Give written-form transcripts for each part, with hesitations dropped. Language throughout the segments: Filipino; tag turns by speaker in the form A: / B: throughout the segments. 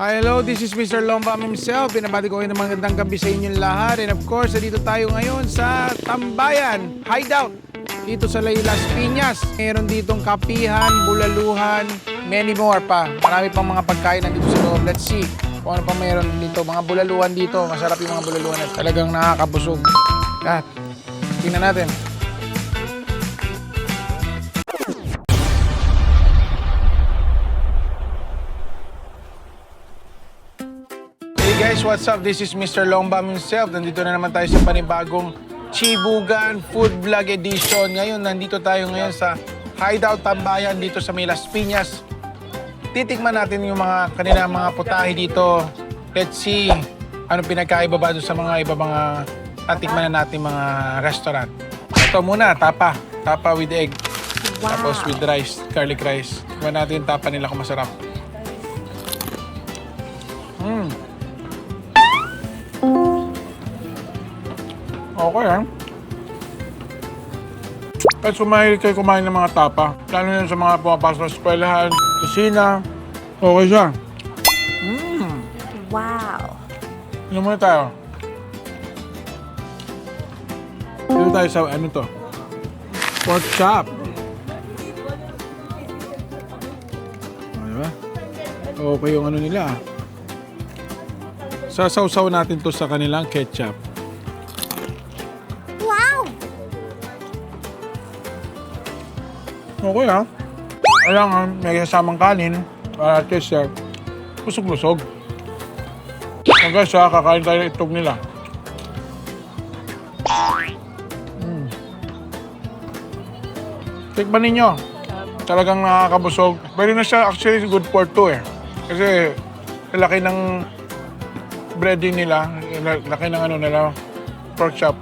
A: Hi, hello, this is Mr. Lombam himself. Binabati ko kayo ng magandang gabi sa inyong lahat. And of course, dito tayo ngayon sa Tambayan Hideout dito sa Las Piñas. Meron ditong kapihan, bulaluhan, many more pa. Marami pang mga pagkain nandito sa loob. Let's see kung ano pa meron dito. Mga bulaluhan dito. Masarap yung mga bulaluhan at talagang nakakabusog. Lahat. Tingnan natin. Hey guys, what's up? This is Mr. Lombam himself. Nandito na naman tayo sa panibagong Chibugan Food Vlog Edition. Ngayon, nandito tayo ngayon sa Hideout Tambayan dito sa Las Piñas. Titikman natin yung mga kanina mga putahe dito. Let's see ano pinagkaiba ba doon sa mga iba mga natikman na natin mga restaurant. Ito muna, tapa. Tapa with egg. Wow. Tapos with rice, garlic rice. Tignan natin yung tapa nila kung masarap. Okay Kahit sumahilig kayo kumain ng mga tapa, lalo yun sa mga pumapasok sa eskwelahan, kusina, okay siya.
B: Wow!
A: Ano muna tayo? Dito tayo sa ano to? Pork chop. Diba? Okay yung ano nila. Sasawsaw natin to sa kanilang ketchup. Okay Kailangan may kasamang kanin para at least busog-busog. Hanggang sa kakain tayo ng itlog nila. Tikman ninyo. Talagang nakakabusog. Pwede na siya actually good for two Kasi laki ng breading nila, laki ng ano nila, pork chop.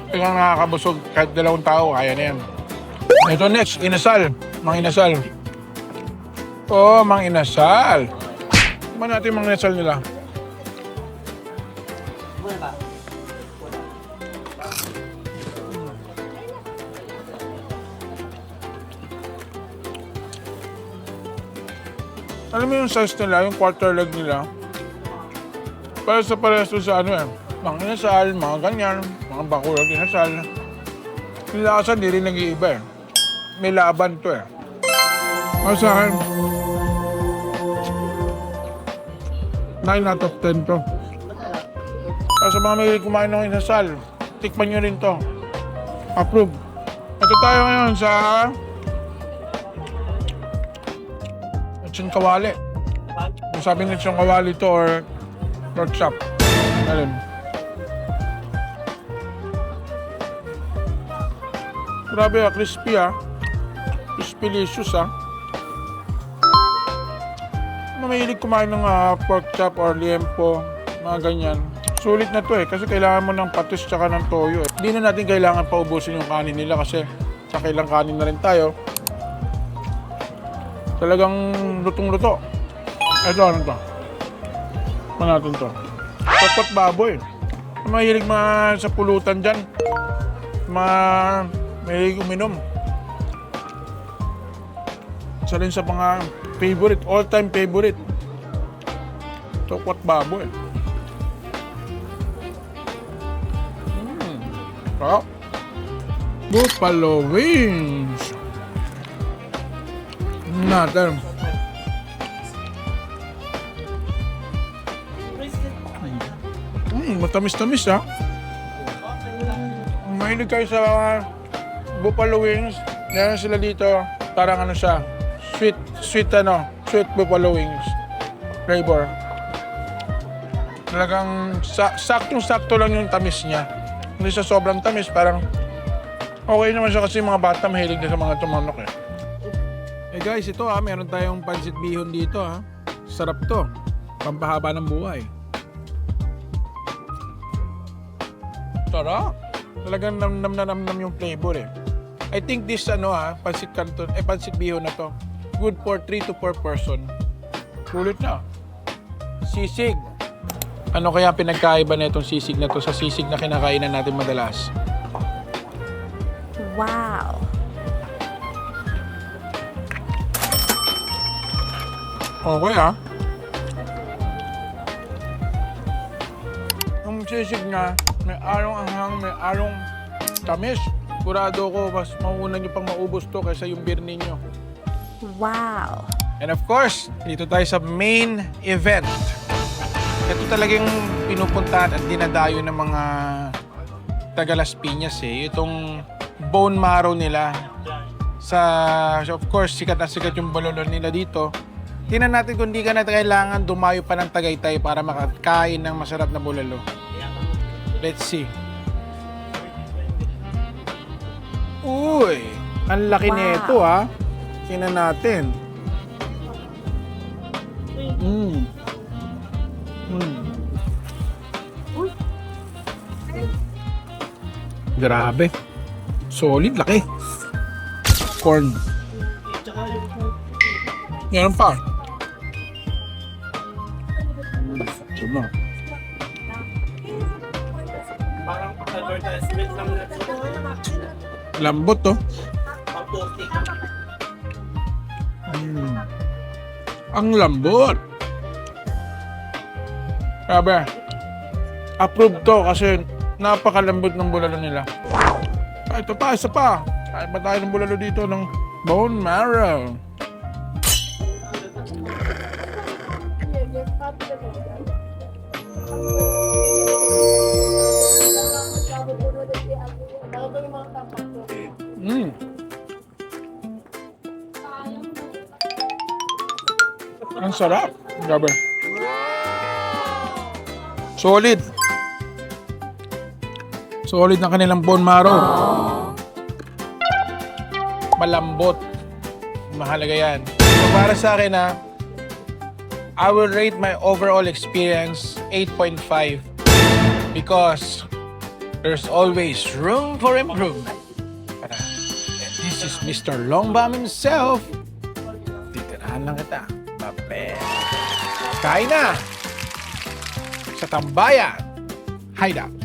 A: Talagang nakakabusog kahit 2 tao, kaya na yan. Ito next, inasal. Mang inasal. Oh, mang inasal. Tignan natin mang inasal nila. Alam mo yung size nila, yung quarter leg nila. Parehas sa ano mang inasal, mga ganyan, mga bakurag inasal. Yung lasa, di rin nag-iiba May laban to Para sa akin, 9 out of 10 to. Para sa mga may kumain ng inasal, tikman nyo rin to. Approve. Ito tayo ngayon sa lechon kawali. Kung sabi ng lechon kawali to or pork chop. Alin. Grabe crispy Crispy-licious Mahilig kumain ng pork chop or liempo, mga ganyan. Sulit na to kasi kailangan mo ng patis tsaka ng toyo Hindi na natin kailangan paubusin yung kanin nila kasi sa kailang kanin na rin tayo. Talagang lutong-luto. Ito, ano to? Ano natin to? Tokot baboy. Mahilig sa pulutan dyan. Mahilig uminom. Isa rin sa mga favorite, all-time favorite. Tokwat baboy. Buffalo wings. Natin. Matamis-tamis Mahilig kayo sa buffalo wings. Meron sila dito, parang ano siya, sweet buffalo wings flavor. Talagang saktong-sakto lang yung tamis niya. Hindi siya sobrang tamis, parang okay naman siya kasi mga bata mahilig na sa mga tumanok Eh guys, ito meron tayong pansit bihon dito Sarap to. Pampahaba ng buhay. Sarap. Talagang namnam yung flavor I think this pansit canton, pansit bihon na to. Good for 3 to 4 person. Sulit na. Sisig. Ano kaya pinagkaiba na itong sisig na to sa sisig na kinakainan natin madalas?
B: Wow!
A: Okay Yung sisig niya, may arong anghang, may arong tamis. Kurado ko, mas mauna nyo pang maubos to kaysa yung beer ninyo.
B: Wow!
A: And of course, dito tayo sa main event. Ito talagang pinupuntahan at dinadayo ng mga taga Las Piñas eh. Itong bone marrow nila. Of course, sikat na sikat yung bololo nila dito. Tingnan natin kung di ka na kailangan dumayo pa ng Tagaytay para makakain ng masarap na bololo. Let's see. Uy, ang laki
B: Wow.
A: nito ha. Tingnan natin. Grabe. Solid, laki. Corn. Yan pa. Ito na. Lambot to. Ang lambot. Grabe. Approved to kasi napakalambot ng bulalo nila. Ah, ito pa, isa pa. Kain pa tayo ng bulalo dito ng bone marrow. Ang sarap. Grabe. Solid. Solid na kanilang bone marrow. Malambot. Mahalaga yan. So para sa akin I will rate my overall experience 8.5 because there's always room for improvement. And this is Mr. Longbam himself. Titirahan lang kita. Bape. Kain na! Sa Tambayan Hideout.